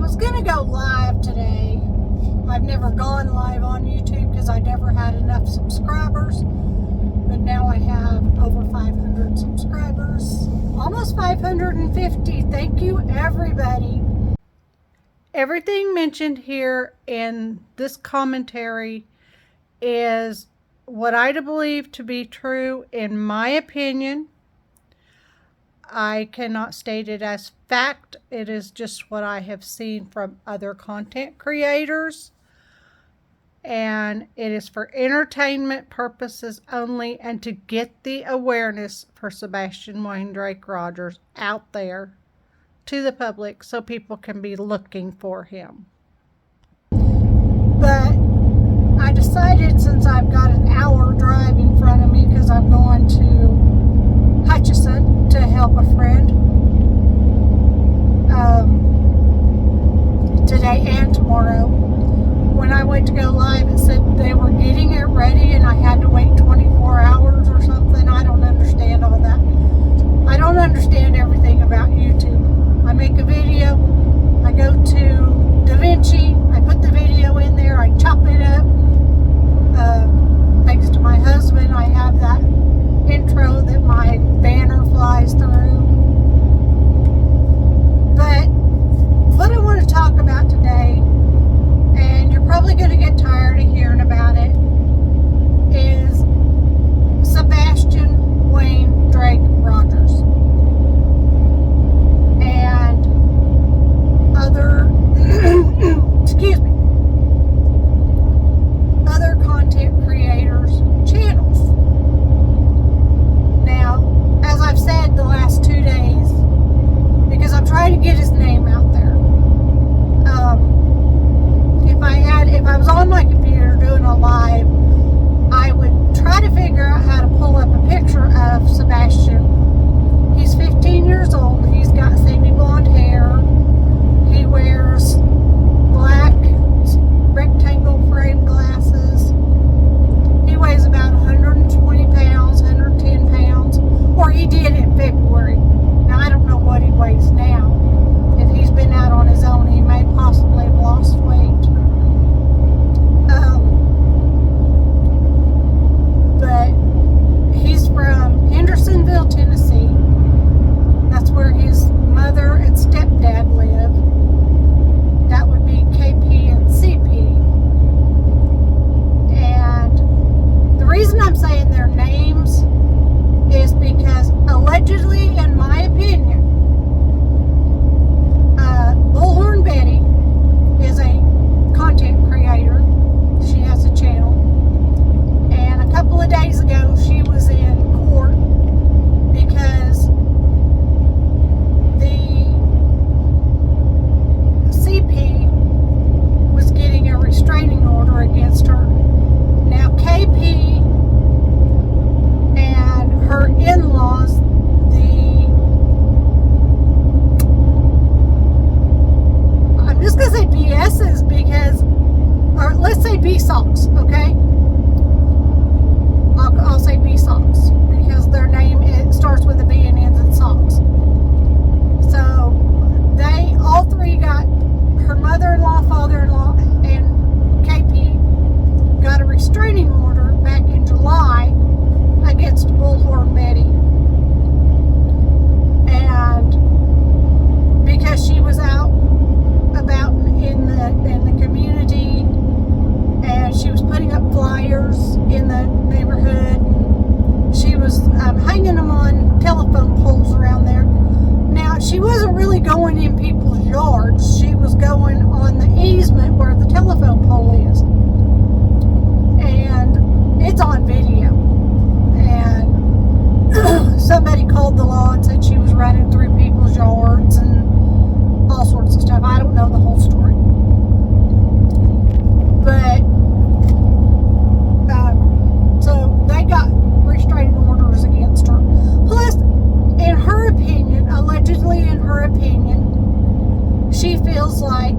was gonna go live today. I've never gone live on YouTube because I never had enough subscribers. But now I have over 500 subscribers. Almost 550. Thank you, everybody. Everything mentioned here in this commentary is what I believe to be true in my opinion. I cannot state it as fact. It is just what I have seen from other content creators. And it is for entertainment purposes only and to get the awareness for Sebastian Wayne Drake Rogers out there to the public so people can be looking for him. But I decided, since I've got an hour drive in front of me because I'm going to Hutchinson to help a friend today and tomorrow. When I went to go live, it said they were getting it ready and I had to wait 24 hours or something. I don't understand all that. I don't understand everything about YouTube. I make a video, I go to DaVinci, I put the video in there, I chop it up. Thanks to my husband, I have that intro that my banner flies through. But what I want to talk about today, and you're probably going to get tired of hearing about it, is Sebastian Wayne Drake Rogers and other excuse me, other content creators' channels. Now, as I've said the last 2 days, because I'm trying to get his name out there, if I was on my computer doing a live, I would try to figure out how to pull up a picture of Sebastian. He's 15 years old. He's got sandy blonde hair. He wears black rectangle frame glasses. He weighs about 120 pounds, 110 pounds, or he did in February. Now, I don't know what he weighs now. If he's been out on his own, he may possibly have lost weight. But he's from Hendersonville, Tennessee. That's where his mother and stepdad live. That would be KP and CP. And the reason I'm saying their names is because allegedly, in my opinion, Bullhorn Betty is a content creator. She has a channel. And a couple of days ago, she was in court because the CP was getting a restraining order against her. Now, KP and her in-laws, I'm just going to say BS's because, or let's say B-Socks, okay? I'll say B-Socks because their name, it starts with a B and ends in socks. So they all three got, her mother-in-law, father-in-law, and KP got a restraining order back in July against Bullhorn Betty. And because she was out about in the community, and she was putting up flyers in the neighborhood. She was hanging them on telephone poles around there. Now, she wasn't really going in people's yards. She was going on the easement where the telephone pole is. And it's on video. And somebody called the law and said she was running through people's yards and all sorts of stuff. I don't know the whole story. But so they got restraining orders against her. Plus, in her opinion, allegedly in her opinion, she feels like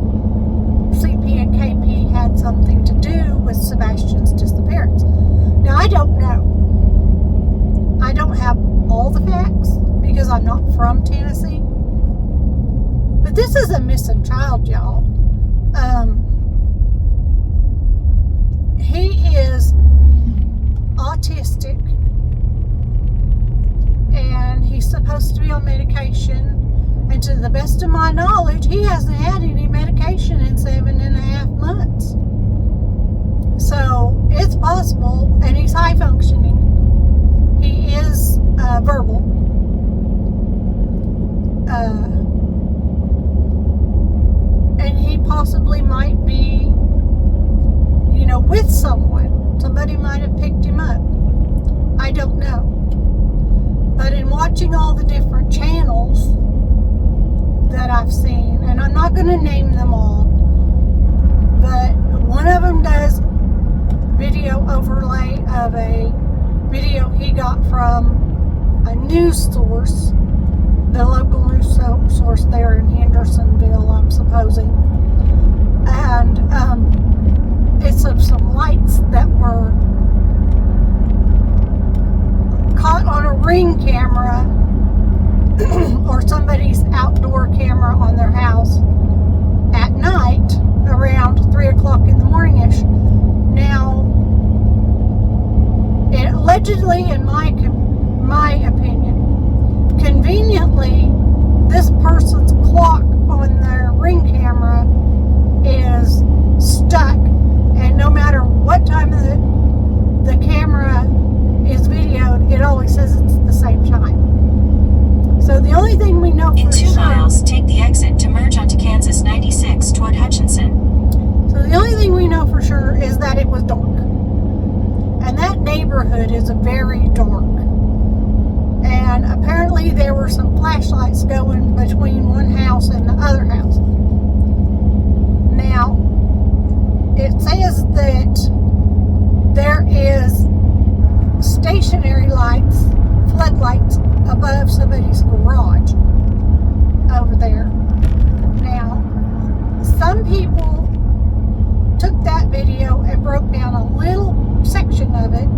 CP and KP had something to do with Sebastian's disappearance. Now, I don't know. I don't have all the facts because I'm not from Tennessee. But this is a missing child, y'all. He is autistic, and he's supposed to be on medication, and to the best of my knowledge, he hasn't had any medication in 7.5 months. So it's possible, and he's high functioning. He is verbal. And he possibly might be, with someone. Somebody might have picked him up. I don't know. But in watching all the different channels that I've seen, and I'm not going to name them all, but one of them does video overlay of a video he got from a news source, the local news source there in Hendersonville, I'm supposing. And it's of some lights that were caught on a Ring camera or somebody's outdoor camera on their house at night around 3 o'clock in the morning-ish. Now, it allegedly, in my opinion, conveniently, this person's clock on their Ring camera is stuck, and no matter what time the camera is videoed, it always says it's the same time. So the only thing we know in 2 miles, take the exit to merge onto Kansas 96 toward Hutchinson. So the only thing we know for sure is that it was dark. And that neighborhood is very dark. And apparently there were some flashlights going between one house and the other house. Now, it says that there is stationary lights, floodlights, above somebody's garage over there. Now, some people took that video and broke down a little section of it,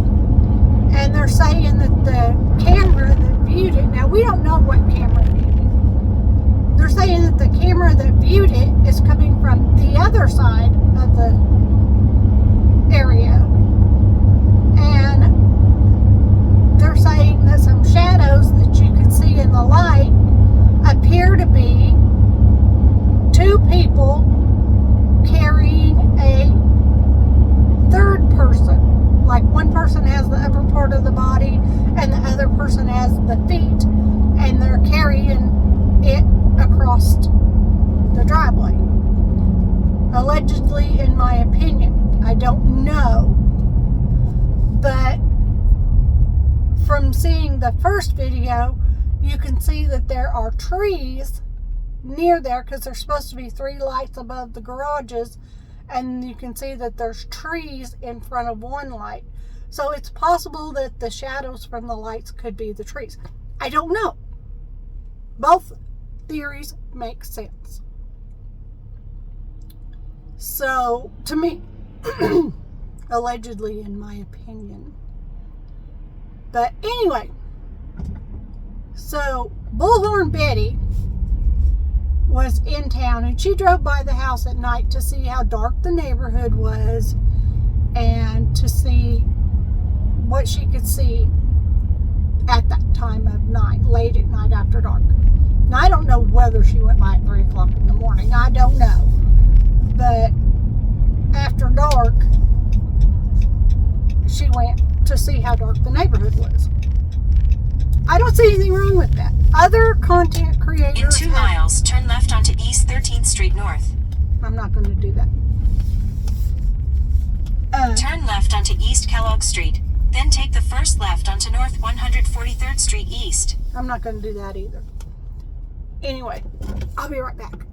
and they're saying that the camera that viewed it, now we don't know what camera viewed it. They're saying that the camera that viewed it is coming from the other side of the area, and they're saying that some shadows that you can see in the light appear to be 2 people carrying a third person. Like one person has the upper part of the body and the other person has the feet, and they're carrying it across the driveway. Allegedly, in my opinion. I don't know. But from seeing the first video, you can see that there are trees near there, because there's supposed to be 3 lights above the garages, and you can see that there's trees in front of one light. So it's possible that the shadows from the lights could be the trees. I don't know. Both theories make sense. So, to me, allegedly, in my opinion. But anyway, so Bullhorn Betty was in town, and she drove by the house at night to see how dark the neighborhood was and to see what she could see at that time of night, late at night after dark. Now, I don't know whether she went by at 3 o'clock in the morning. I don't know. But after dark, she went to see how dark the neighborhood was. I don't see anything wrong with that. Other content creators... In 2 miles, turn left onto East 13th Street North. I'm not going to do that. Turn left onto East Kellogg Street. Then take the first left onto North 143rd Street East. I'm not going to do that either. Anyway, I'll be right back.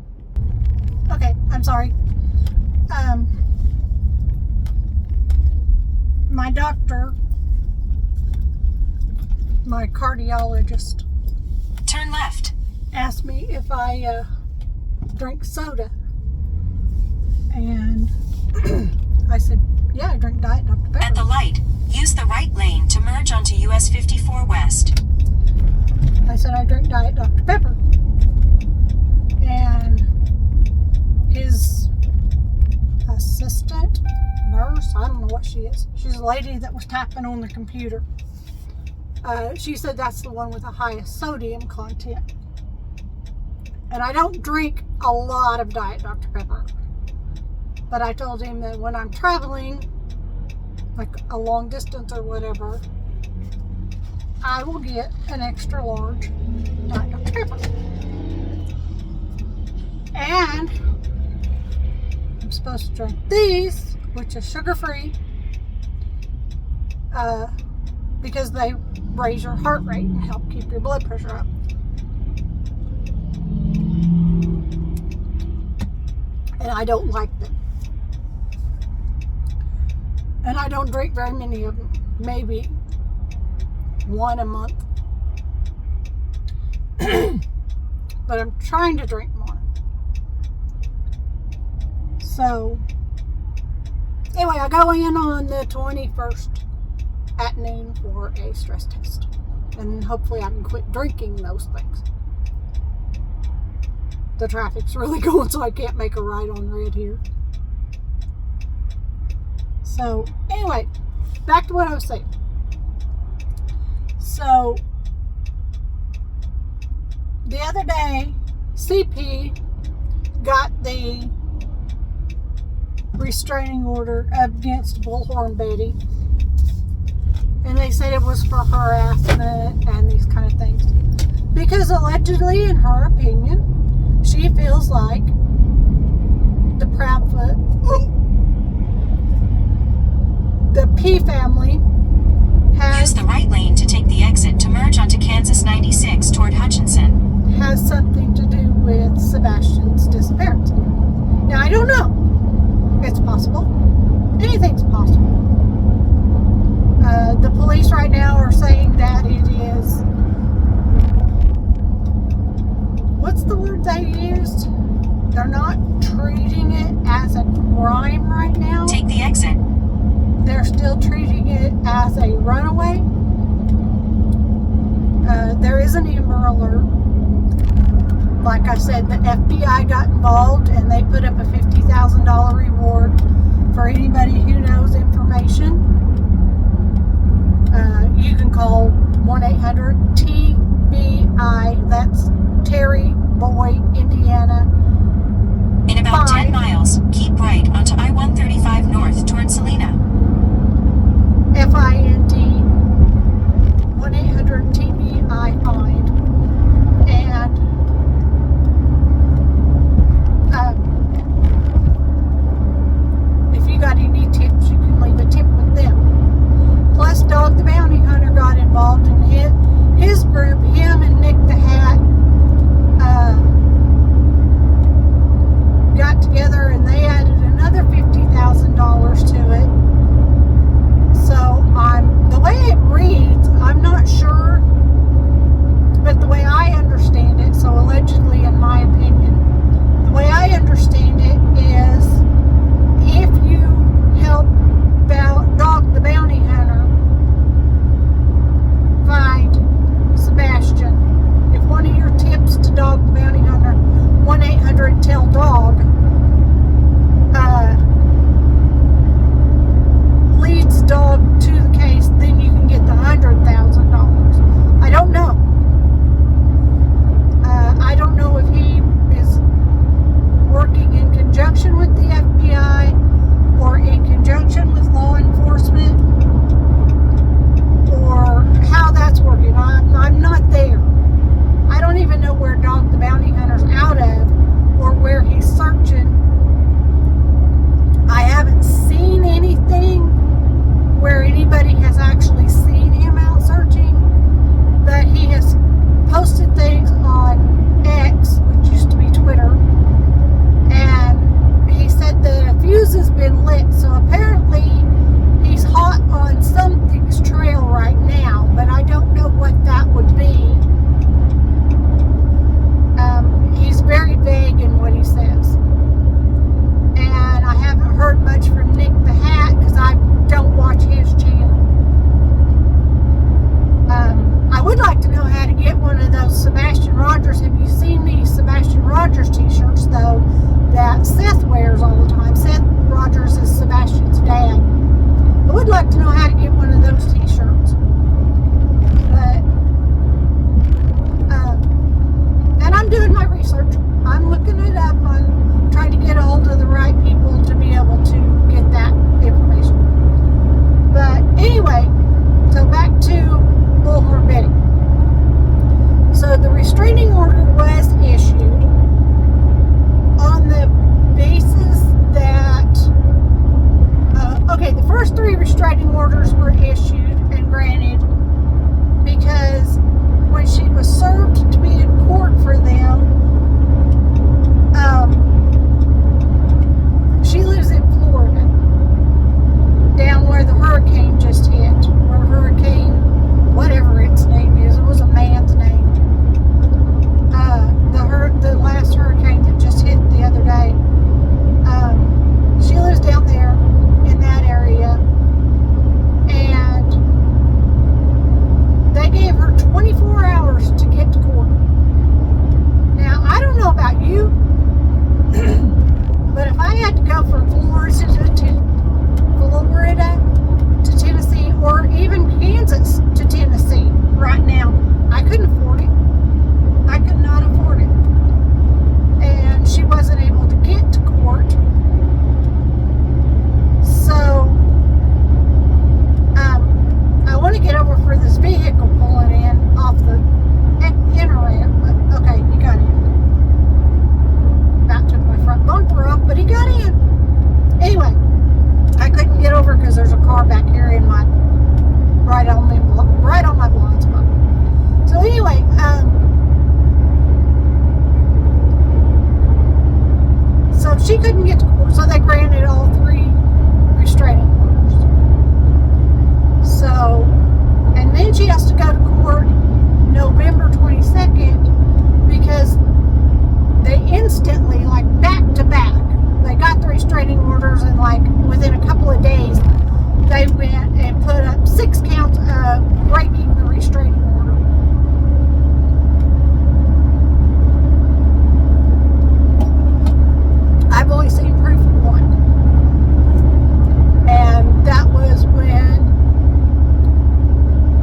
Okay, I'm sorry. My doctor, my cardiologist, turn left, asked me if I drink soda, and I said, yeah, I drink Diet Dr. Pepper. At the light, use the right lane to merge onto US 54 West. I said, I drink Diet Dr. Pepper. And what she is. She's a lady that was typing on the computer. She said that's the one with the highest sodium content. And I don't drink a lot of Diet Dr. Pepper. But I told him that when I'm traveling, like a long distance or whatever, I will get an extra large Diet Dr. Pepper. And I'm supposed to drink these, which is sugar-free, because they raise your heart rate and help keep your blood pressure up. And I don't like them. And I don't drink very many of them. Maybe one a month. But I'm trying to drink more. So, anyway, I go in on the 21st at noon for a stress test. And hopefully I can quit drinking those things. The traffic's really going, so I can't make a right on red here. So, anyway, back to what I was saying. So, the other day, CP got the restraining order against Bullhorn Betty. And they said it was for harassment and these kind of things. Because allegedly, in her opinion, she feels like the Proudfoot, the P family, Use the right lane to take the exit to merge onto Kansas 96 toward Hutchinson. Has something to do with Sebastian's disappearance. Now, I don't know. It's possible. Anything's possible. The police right now are saying that it is... What's the word they used? They're not treating it as a crime right now. Take the exit. They're still treating it as a runaway. There is an Amber Alert. Like I said, the FBI got involved and they put up a $50,000 reward for anybody who knows information. You can call 1-800-TBI. That's Terry Boy, Indiana. In about 10 miles, keep right onto I-135 north toward Salina. FIND 1-800-TBI find. And if you got any tips, you can leave a tip with them. Plus, Dog the Bounty Hunter got involved in his group. Him and Nick the Hat got together and they added another $50,000 to it. So the way it reads, I'm not sure, but the way I understand it, so allegedly in my opinion, the way I understand it is if you help Dog the Bounty Hunter find Sebastian, if one of your tips to Dog the Bounty Hunter, 1-800-TELL-DOG, leads Dog to the case, then you can get the $100,000. I don't know. I don't know if he is working in conjunction with the FBI or in conjunction with law enforcement or how that's working. I'm not there. I don't even know where Dog the Bounty Hunter's out of or where he couldn't get to court, so they granted all 3 restraining orders. So, and then she has to go to court November 22nd because they instantly, like back to back, they got the restraining orders, and like within a couple of days they went and put up 6 counts of breaking the restraining order. I've only seen proof of 1, and that was when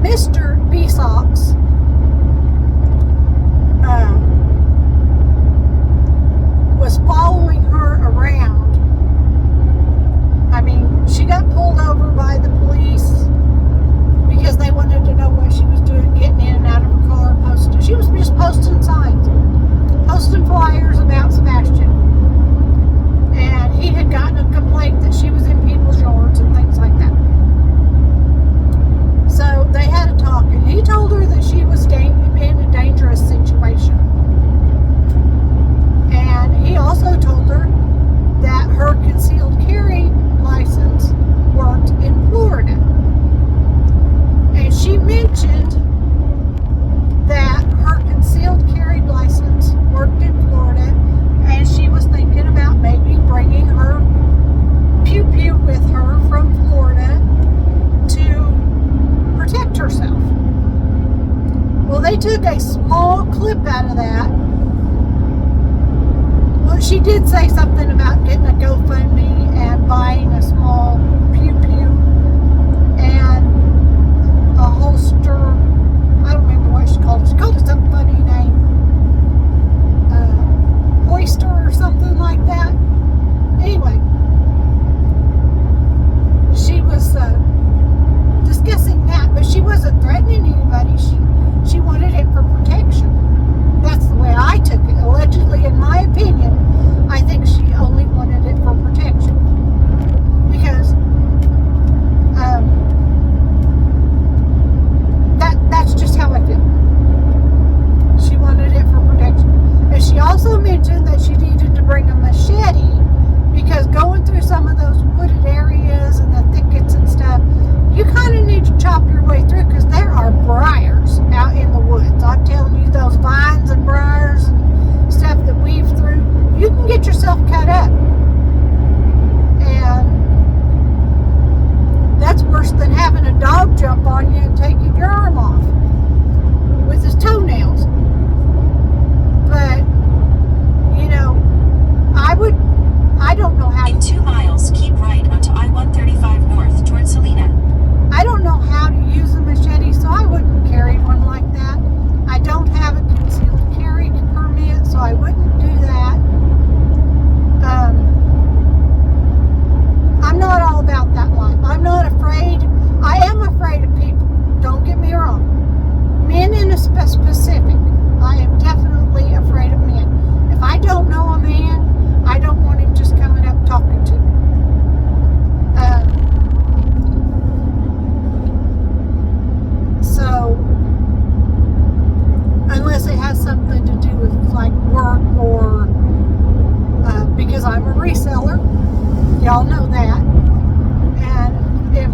Mr. B-Sox was following her around. I mean, she got pulled over by the police because they wanted to know what she was doing, getting in and out of her car, posting. She was just posting signs, posting flyers about Sebastian. And he had gotten a complaint that she was in people's yards and things like that. So they had a talk, and he told her that she was in a dangerous situation. And he also told her that her concealed carry license worked in Florida. And she mentioned that her concealed carry license worked in Florida, and she was thinking about maybe bringing her pew-pew with her from Florida to protect herself. Well, they took a small clip out of that. Well, she did say something about getting a GoFundMe and buying a small pew-pew and a holster. I don't remember what she called it. She called it some funny name. Oyster or something like that. Anyway, she was discussing that, but she wasn't threatening anybody. She wanted it for protection. That's the way I took it. Allegedly, in my opinion, I think she only wanted it for protection. Because that's just how I feel. She wanted it for protection. And she also mentioned that she needed to bring a machete because going through some of those wooded areas and the thickets and stuff, you kind of need to chop your way through because there are briars out in the woods. I'm telling you, those vines and briars and stuff that weave through, you can get yourself cut up. And that's worse than having a dog jump on you and taking your arm off with his toenails. But, you know, I don't know how. In 2 miles, keep right onto I-135 north toward Salina. I don't know how to use a machete, so I wouldn't carry one like that. I don't have a concealed carry permit, so I wouldn't do that. I'm not all about that life. I'm not afraid. I am afraid of people. Don't get me wrong. Men in a specific. I am definitely afraid of men. If I don't know a man, I don't want him just coming up talking to me. So, unless it has something to do with like work or because I'm a reseller, y'all know that. And if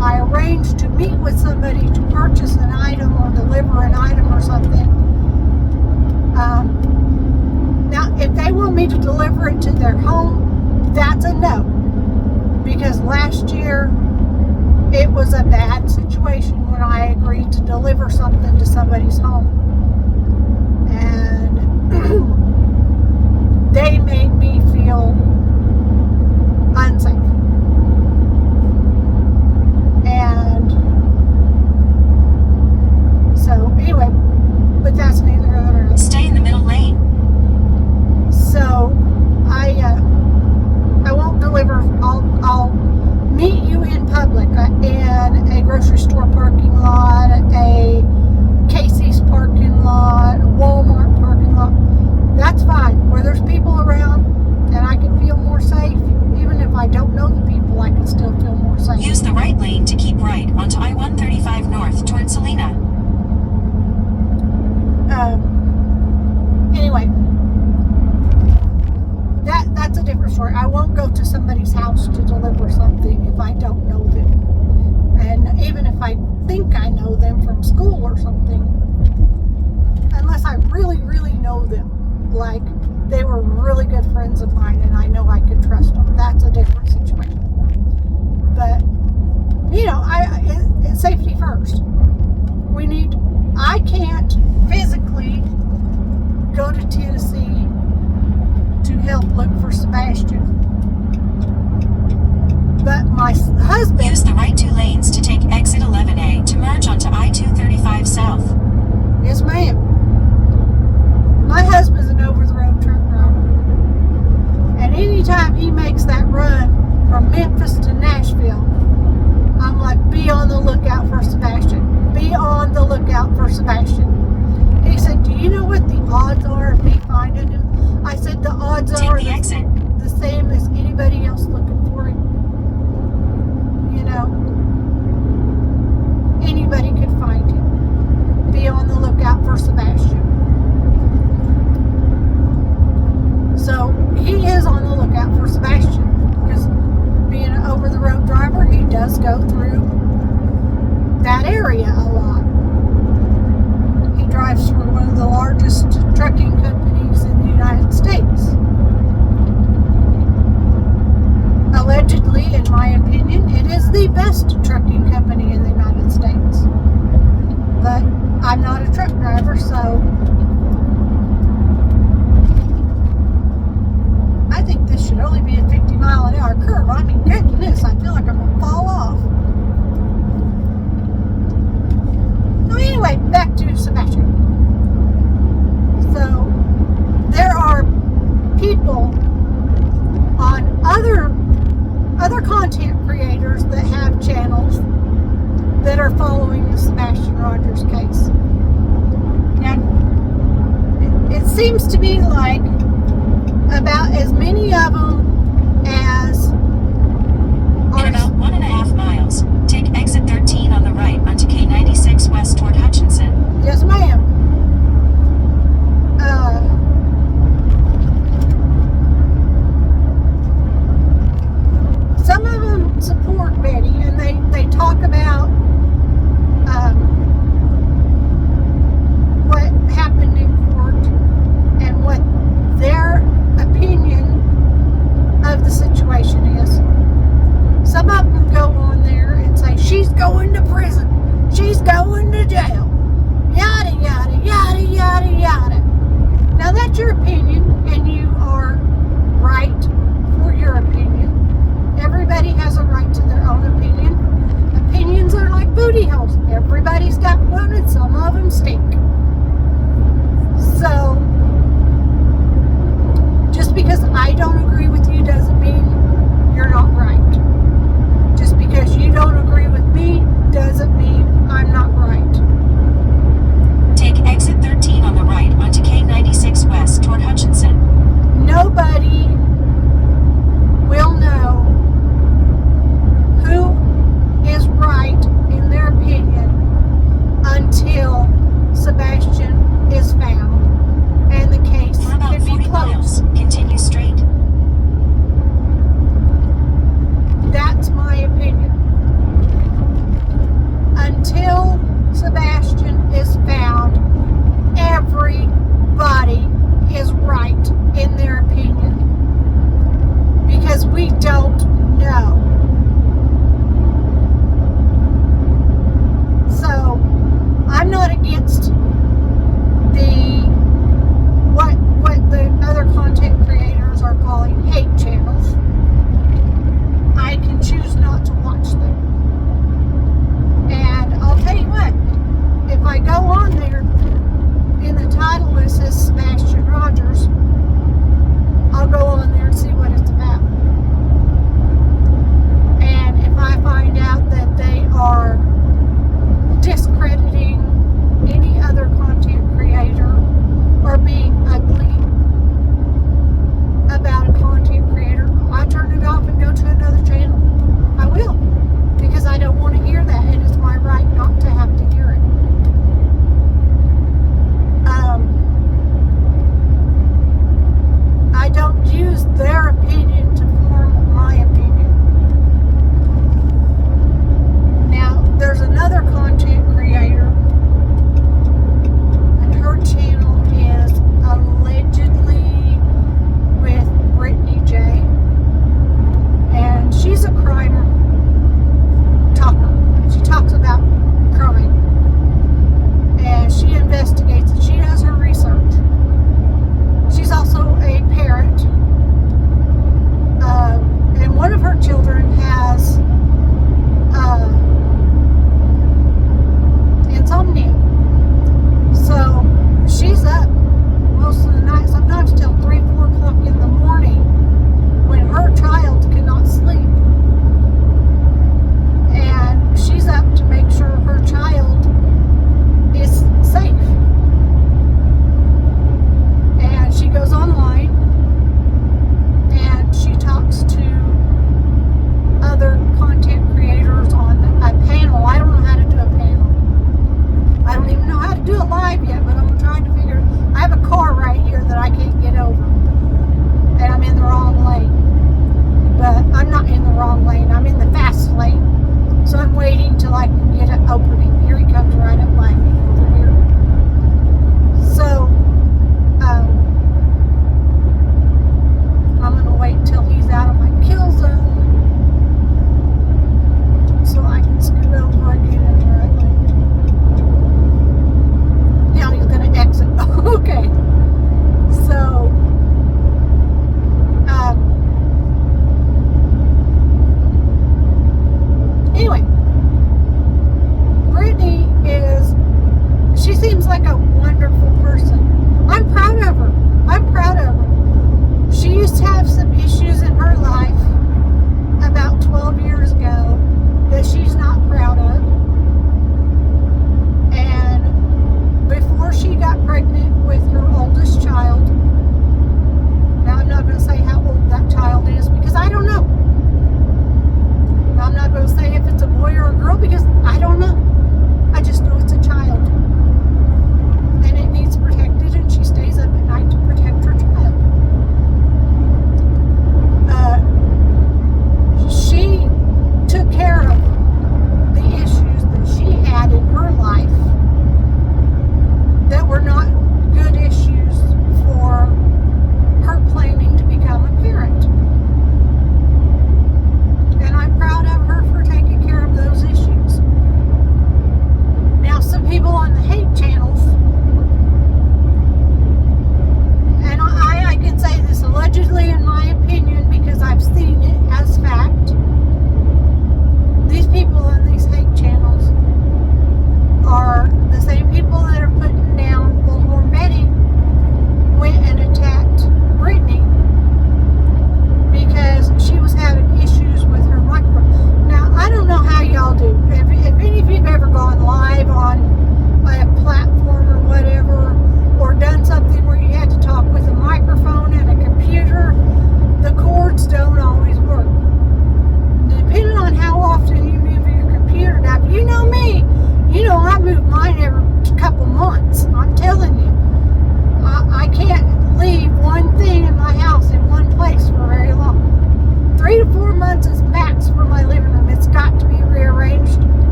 I arrange to meet with somebody to purchase an item or deliver an item or something, now if they want me to deliver it to their home, that's a no. Because last year it was a bad situation when I agreed to deliver something to somebody's home. And they made me feel unsafe. And so anyway, but that's neither here nor there. Stay in the middle lane. So I won't deliver. I'll meet you in public in a grocery store parking lot, a Casey's parking lot, a Walmart parking lot. story. I won't go to somebody's house to deliver something if I don't know them. And even if I think I know them from school or something, unless I really, really know them, like they were really good friends of mine and I know I could trust them, that's a different situation. But, you know, it's safety first. I can't physically go to Tennessee to help look for Sebastian. But my husband... Use the right 2 lanes to take exit 11A to merge onto I-235 South. Yes, ma'am. My husband's an over-the-road truck driver. And anytime he makes that run from Memphis to Nashville, I'm like, be on the lookout for Sebastian. Be on the lookout for Sebastian. He said, do you know what the odds are of me finding him? I said, the odds are the same as anybody else looking for him. You know, anybody could find him. Be on the lookout for Sebastian. So he is on the lookout for Sebastian because being an over-the-road driver, he does go through that area a lot. He drives for one of the largest trucking companies in the United States. Allegedly, in my opinion, it is the best trucking company in the United States. But I'm not a truck driver, so I think this should only be a 50-mile-an-hour curve. I mean, goodness, I feel like I'm going to fall off. So anyway, back to Sebastian. So, there are people on other content creators that have channels that are following the Sebastian Rogers case. Now, it seems to be like about as many of them as are... In about 1.5 miles, take exit 13 on the right onto K96 west toward Hutchinson. Yes, ma'am. Some of them support Betty, and they talk about what happened in court and what their opinion of the situation is. Some of them go on there and say, she's going to prison, she's going to jail, yada, yada, yada, yada, yada. Now that's your opinion, and you are right for your opinion. Everybody has a right to their own opinion. Opinions are like booty holes. Everybody's got one, and some of them stink. So, just because I don't agree with you doesn't mean you're not right. Just because you don't agree with me doesn't mean I'm not right. Take exit 13 on the right onto K96 west toward Hutchinson. Nobody will know who is right in their opinion until Sebastian is found and the case For about can be 40 miles, closed. continue straight.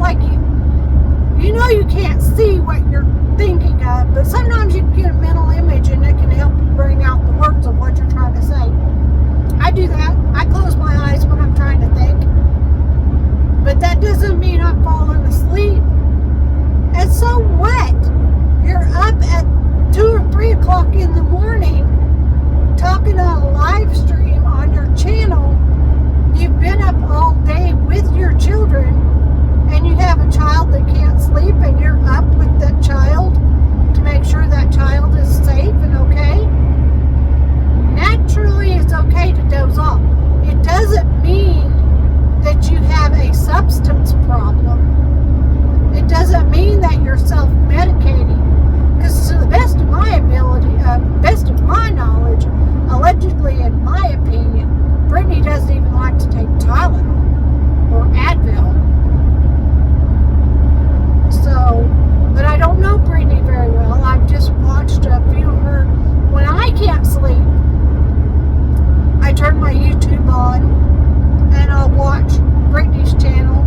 like you know you can't see what you're thinking of, but sometimes you can get a mental image and it can help you bring out the words of what you're trying to say. I do that. I close my eyes when I'm trying to think. But that doesn't mean I'm falling asleep. And so what? You're up at 2 or 3 o'clock in the morning talking on a live stream on your channel. You've been up all day with your children, and you have a child that can't sleep, and you're up with that child to make sure that child is safe and okay. Naturally, it's okay to doze off. It doesn't mean that you have a substance problem. It doesn't mean that you're self-medicating. Because to the best of my ability, best of my knowledge, allegedly in my opinion, Brittany doesn't even like to take Tylenol or Advil. So, but I don't know Brittany very well. I've just watched a few of her. When I can't sleep, I turn my YouTube on and I'll watch Brittany's channel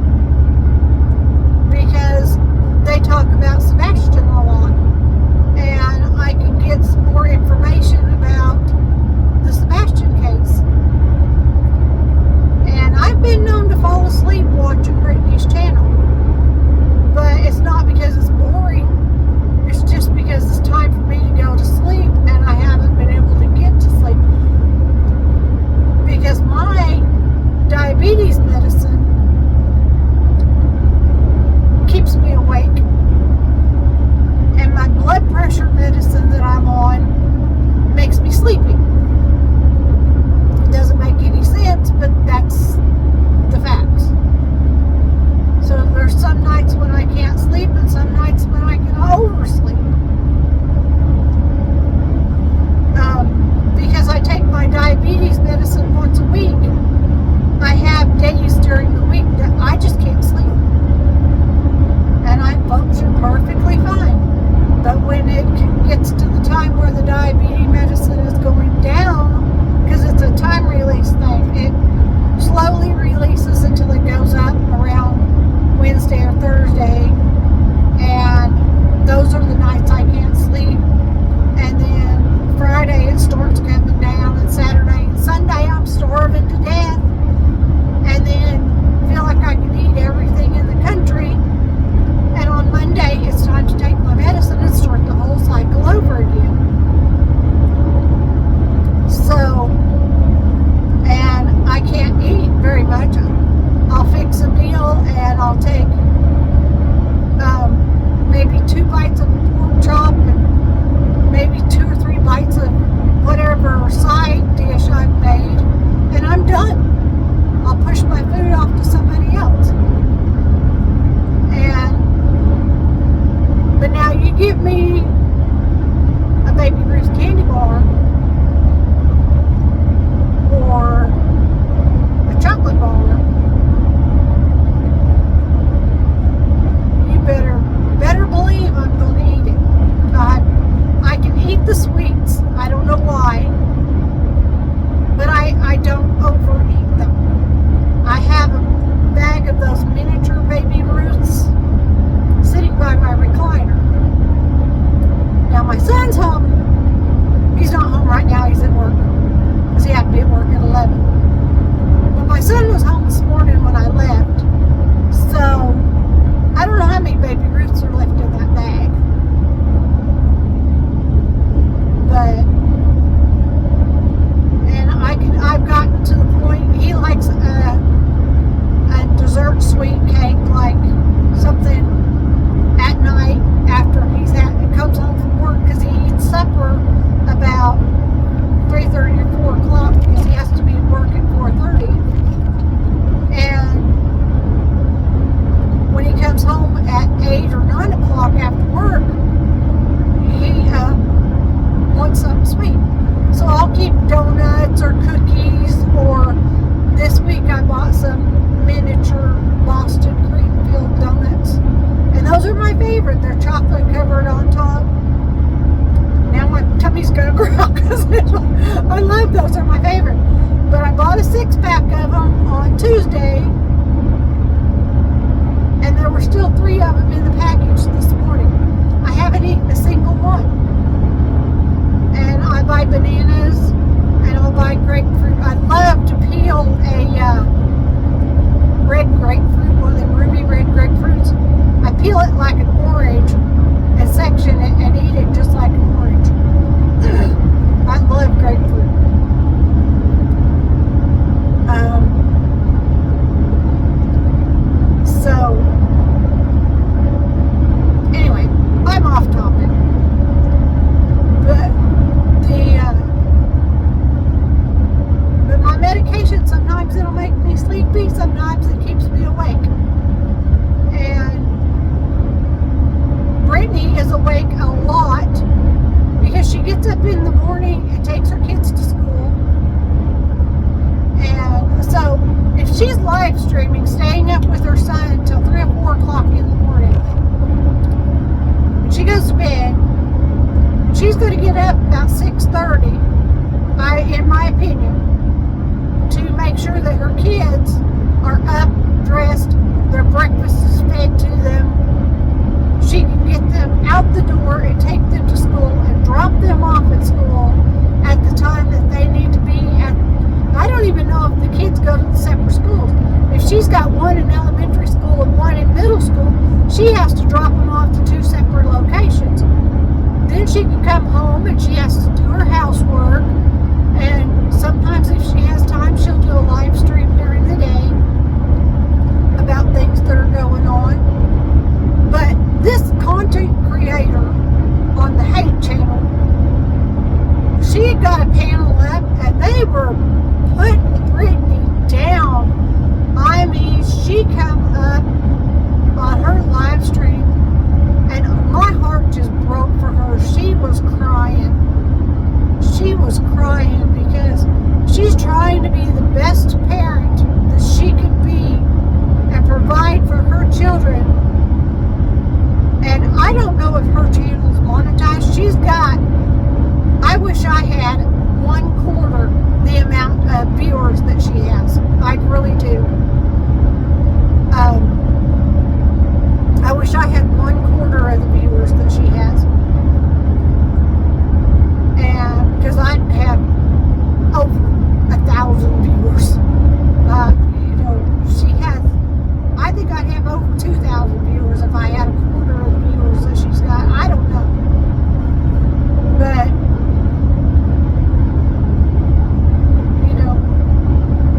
because they talk about Sebastian a lot, and I can get some more information about the Sebastian case. And I've been known to fall asleep watching Brittany's channel, but it's not because it's boring. It's just because it's time for me to go to sleep, and I haven't been able to get to sleep because my diabetes medicine keeps me awake, and my blood pressure medicine that I'm on makes me sleepy. It doesn't make any sense, but that's the facts. So there's some nights when I can't sleep and some nights when I can oversleep. Because I take my diabetes medicine once a week, I have days during the week that I just can't sleep. And I function perfectly fine. But when it gets to the time where the diabetes medicine is going down, because it's a time release thing, it slowly releases until it goes up around Wednesday or Thursday. And those are the nights I can't sleep. And then Friday it starts coming down, and Saturday and Sunday I'm starving to death. And then feel like I can eat everything in the country. And on Monday, it's time to take my medicine and start the whole cycle over again. So, and I can't eat very much. I'll fix a meal and I'll take maybe 2 bites of pork chop and maybe 2 or 3 bites of whatever side dish I've made, and I'm done. I'll push my food off to somebody else. But now you give me a Baby Ruth candy bar or a chocolate bar, you better believe I'm going to eat it. I can eat the sweets. I don't know why, but I don't overeat them. I have a bag of those miniature Baby Ruths sitting by my recliner. Now my son's home. He's not home right now. He's at work because he had to be at work at 11. But my son was home this morning when I left. So I don't know how many Baby Ruths are left in that bag. But I've gotten to the point. He likes a dessert sweet cake, like something at night after he comes home from work, because he eats supper about 3:30 or 4 o'clock because he has to be at work at 4:30. And when he comes home at 8 or 9 o'clock after work, he wants something sweet. So I'll keep donuts or cookies, or this week I bought some miniature Boston cream filled donuts. And those are my favorite. They're chocolate covered on top. Now my tummy's gonna growl because I love those. They're my favorite. But I bought a 6-pack of them on Tuesday, and there were still can come home and she has to do her housework. And sometimes if she has time, she'll do a live stream during the day about things that are going on. But this content creator on the Hate channel, she had got a panel up and they were putting Brittany down. I mean, she come up on her live stream and my heart just broke for her. She was crying. She was crying because she's trying to be the best parent that she could be and provide for her children. And I don't know if her channel's monetized. She's got, I wish I had 1/4 the amount of viewers that she has. I really do. I wish I had 1/4 of the viewers that she has. And because I'd have over 1,000 viewers. She has, I think I'd have over 2,000 viewers if I had 1/4 of the viewers that she's got. I don't know. But,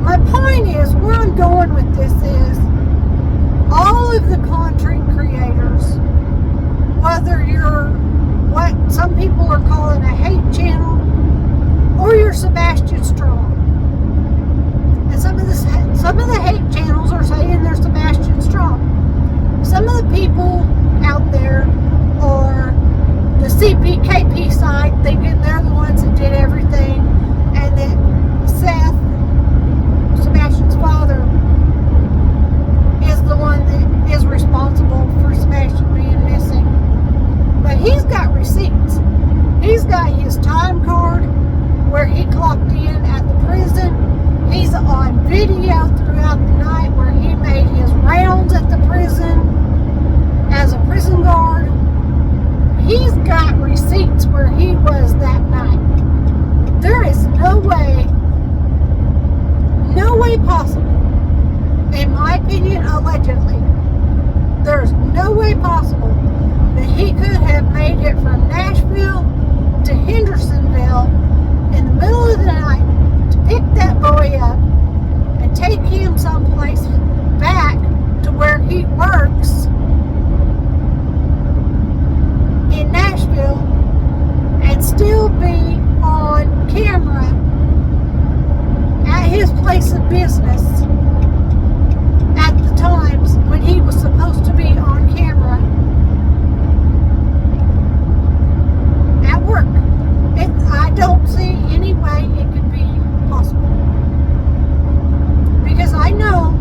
my point is, where I'm going with this is, all of the content creators, whether you're what some people are calling a hate channel, or you're Sebastian Strong. And some of the hate channels are saying they're Sebastian Strong. Some of the people out there are the CPKP side, thinking they're the ones that did everything, and that Seth, Sebastian's father, is the one that is responsible for Sebastian being missing. But he's got receipts. He's got his time card where he clocked in at the prison. He's on video throughout the night where he made his rounds at the prison as a prison guard. He's got receipts where he was that night. There is no way possible, in my opinion, allegedly, there's no way possible that he could have made it from Nashville to Hendersonville in the middle of the night to pick that boy up and take him someplace back to where he works in Nashville and still be on camera at his place of business at the times when he was supposed to be on camera at work. I don't see any way it could be possible. Because I know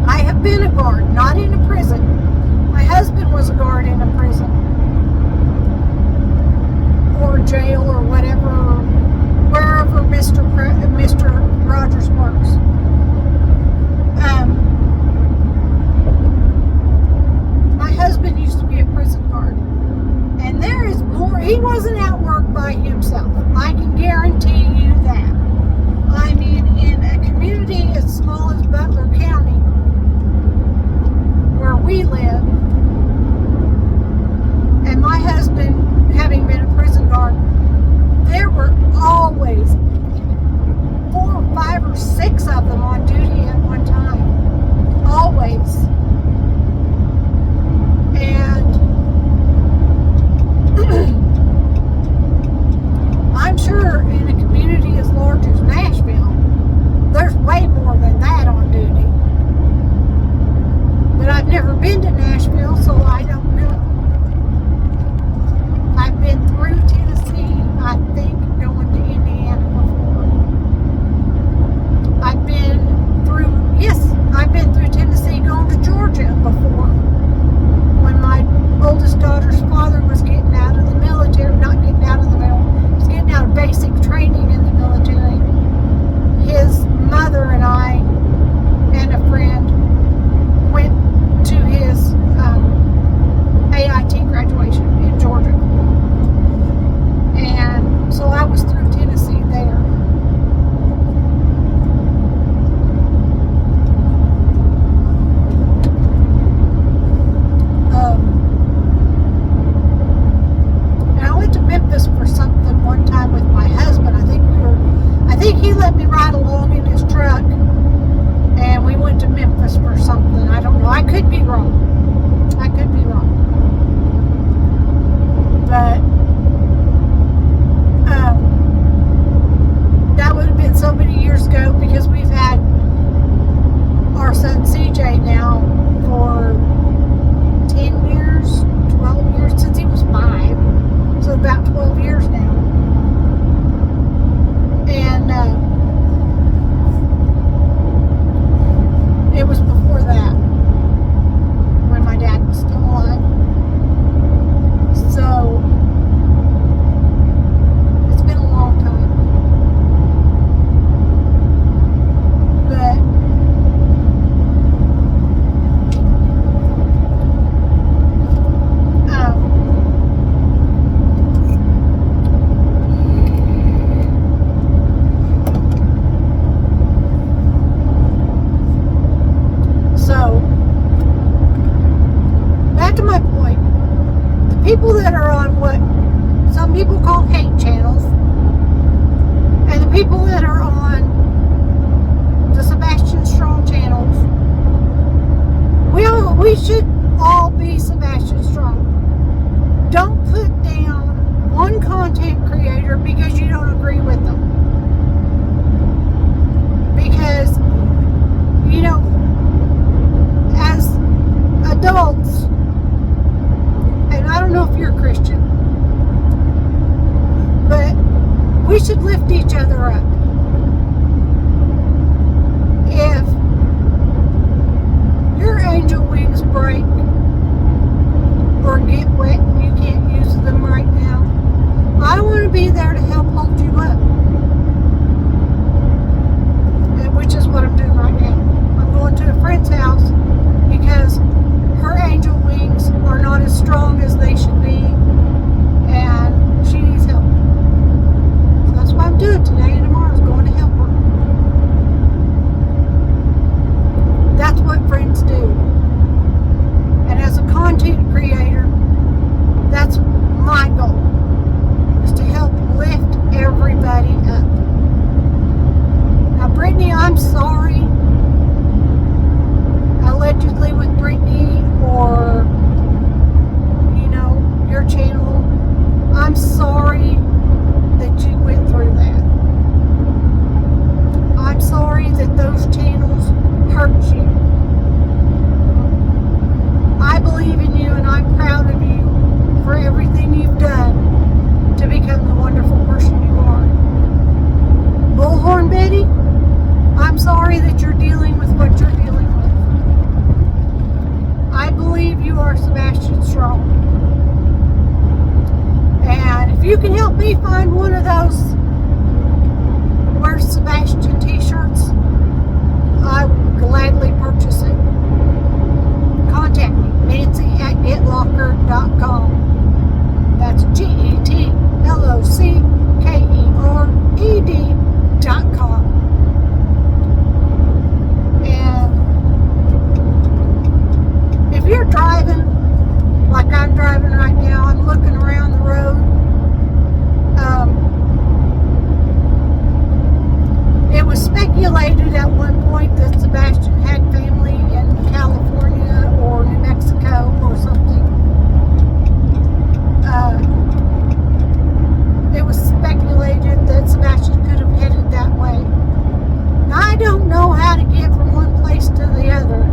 I have been a guard, not in a prison. My husband was a guard in a prison. Or jail or whatever, wherever Mr. Rogers works. My husband used to be a prison guard. And there is more, he wasn't at work by himself. I can guarantee you that. I mean, in a community as small as Butler County, where we live, and my husband, having been a prison guard, there were always 4 or 5 or 6 of them wrong. I could be wrong. But that would have been so many years ago, because we've had our son CJ now for 10 years, 12 years, since he was 5. So about 12 years now. And it was before that, when my dad was still alive. So it's been a long time. But so back to my point. The people that are on what some people call hate channels, and the people that are on the Sebastian Strong channels, we should all be Sebastian Strong. Don't put down one content creator because you don't agree with them. Because, you know, as adults, and I don't know if you're a Christian, but we should lift each other up. If your angel wings break or get wet and you can't use them right now, I want to be there to help hold you up. Which is what I'm doing right now. I'm going to a friend's house because her angel wings are not as strong as they should be, and she needs help. So that's what I'm doing today and tomorrow, is going to help her. That's what friends do. And as a content creator, that's my goal, is to help lift everybody up. Now, Brittany, I'm sorry. Allegedly with Brittany, or, you know, your channel. I'm sorry that you went through that. I'm sorry that those channels hurt you. I believe in you, and I'm proud of you for everything you've done to become the wonderful person you are. Bullhorn Betty, I'm sorry that you're dealing with what you're dealing with. I believe you are Sebastian Strong. And if you can help me find one of those Where's Sebastian t-shirts, I would gladly purchase it. Contact me, Nancy@getlocker.com. That's GETLOCKERED.com. And if you're driving, like I'm driving right now, I'm looking around the road. It was speculated at one point that Sebastian had family in California or New Mexico or something. It was speculated that Sebastian could have headed that way. Now, I don't know how to get from one place to the other.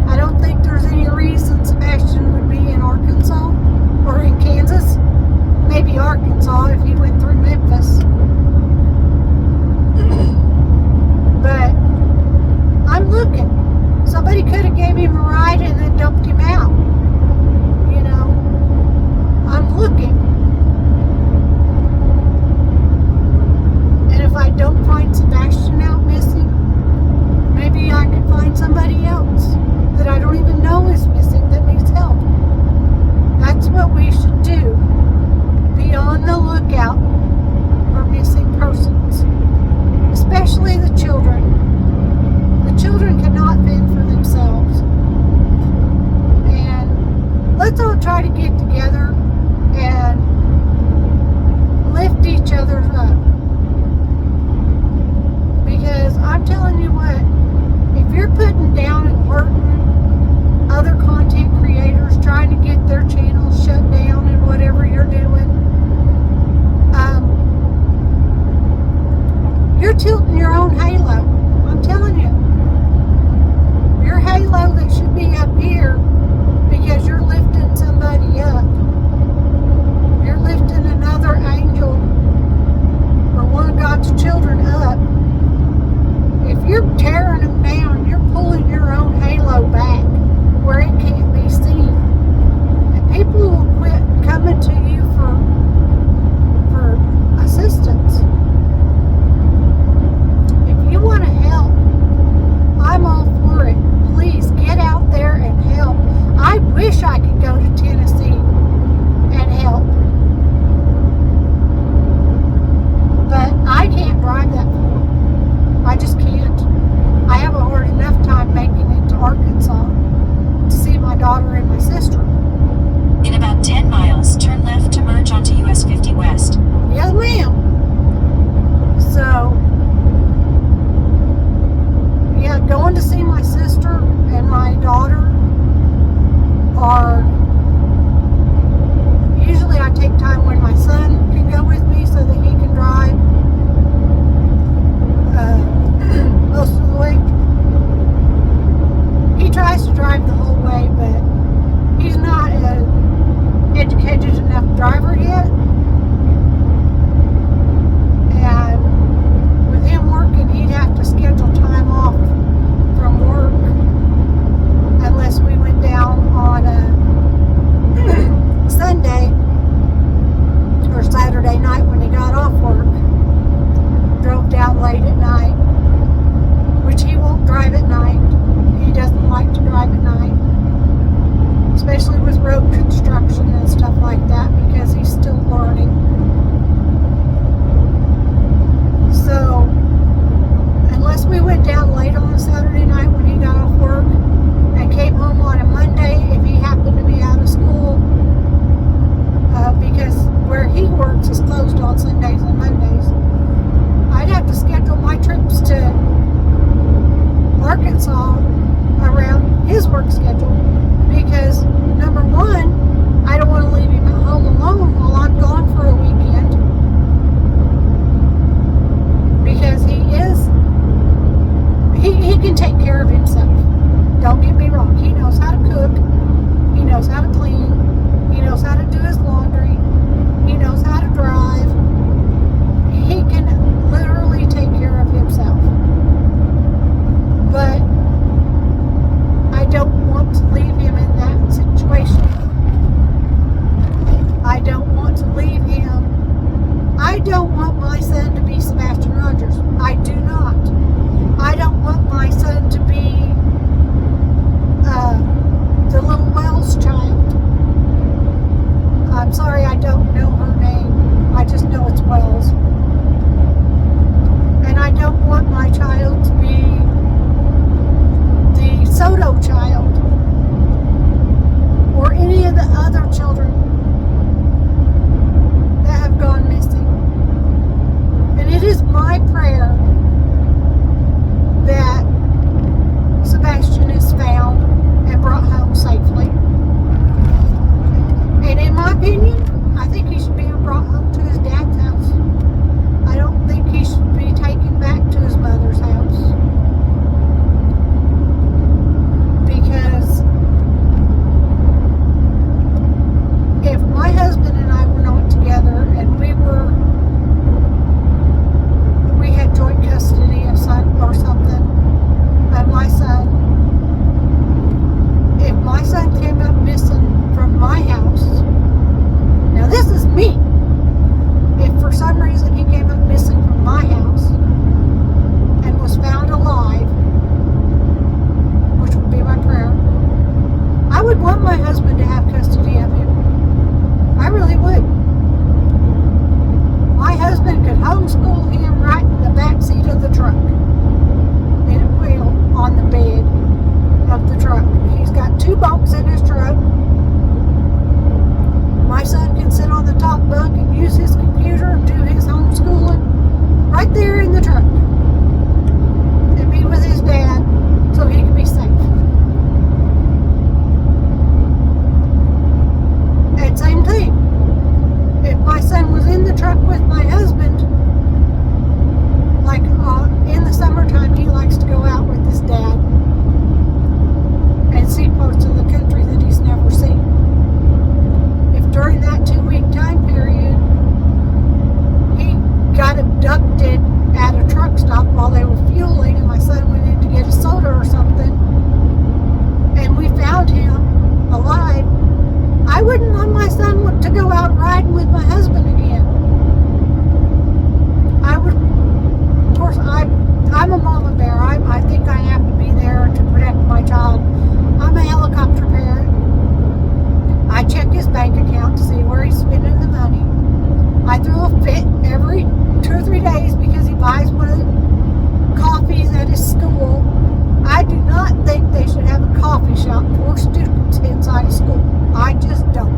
I don't think there's any reason Sebastian would be in Arkansas or in Kansas. Maybe Arkansas if he went through Memphis. But I'm looking. Somebody could have gave him a ride and then dumped him out. You know, I'm looking. And if I don't find Sebastian out missing, maybe I could find somebody else that I don't even know is missing that needs help. That's what we should do. Be on the lookout for missing persons. Especially the children. The children cannot fend for themselves. And let's all try to get together and lift each other up. Because I'm telling you what, if you're putting down and hurting other content whole way, but he's not an educated enough driver yet. And with him working, he'd have to schedule time off from work unless we went down on a Sunday or Saturday night when he got off work. Drove down late at night, which he won't drive at night. He doesn't like to drive at night, especially with road construction and stuff like that, because he's still learning. So, unless we went down late on a Saturday night when he got off work and came home on a Monday if he happened to be out of school, because where he works is closed on Sundays and Mondays, I'd have to schedule my trips to Arkansas around his work schedule, because number one, I don't want to leave him at home alone while I'm gone for a weekend, because he can take care of himself. Don't get me wrong, he knows how to cook, he knows how to clean, he knows how to do his laundry, he knows how to drive. He can literally take care of himself. But I don't want to leave him in that situation. I don't want to leave him. I don't want my son to be Sebastian Rogers. I do not. I don't want my son to be the little Wells child. I'm sorry, I don't know her name. I just know it's Wells. And I don't want my child to be the Soto child or any of the other children that have gone missing. And it is my prayer that Sebastian is found and brought home safely. And in my opinion, I think he should be brought home to his dad's house. I don't think he should be taken back to his mother's house. Because if my husband and I were not together and we had joint custody of son or something of my son, if my son came up missing from my house, now this is me. If for some reason he came up missing from my house and was found alive, which would be my prayer, I would want my husband to have custody of him. I really would. My husband could homeschool him right in the back seat of the truck. And it will, on the bed of the truck. He's got 2 bunks in his truck. My son can sit on the top bunk and use his computer and do his homeschooling right there in the truck and be with his dad so he can be safe. And same thing, if my son was in the truck with my husband, like in the summertime he likes to go out with his dad and see parts of the country that he's never seen. During that 2-week time period, he got abducted at a truck stop while they were fueling, and my son went in to get a soda or something, and we found him alive. I wouldn't want my son to go out riding with my husband again. I would, of course, I'm a mama bear. I think I have to be there to protect my child. I'm a helicopter parent. I check his bank account to see where he's spending the money. I throw a fit every 2 or 3 days because he buys one of the coffees at his school. I do not think they should have a coffee shop for students inside of school. I just don't.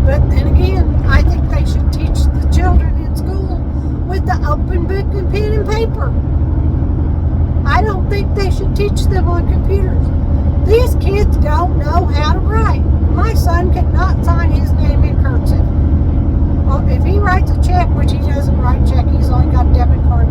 But then again, I think they should teach the children in school with the open book and pen and paper. I don't think they should teach them on computers. These kids don't know how to write. My son cannot sign his name in cursive. Well, if he writes a check, which he doesn't write check, he's only got a debit card.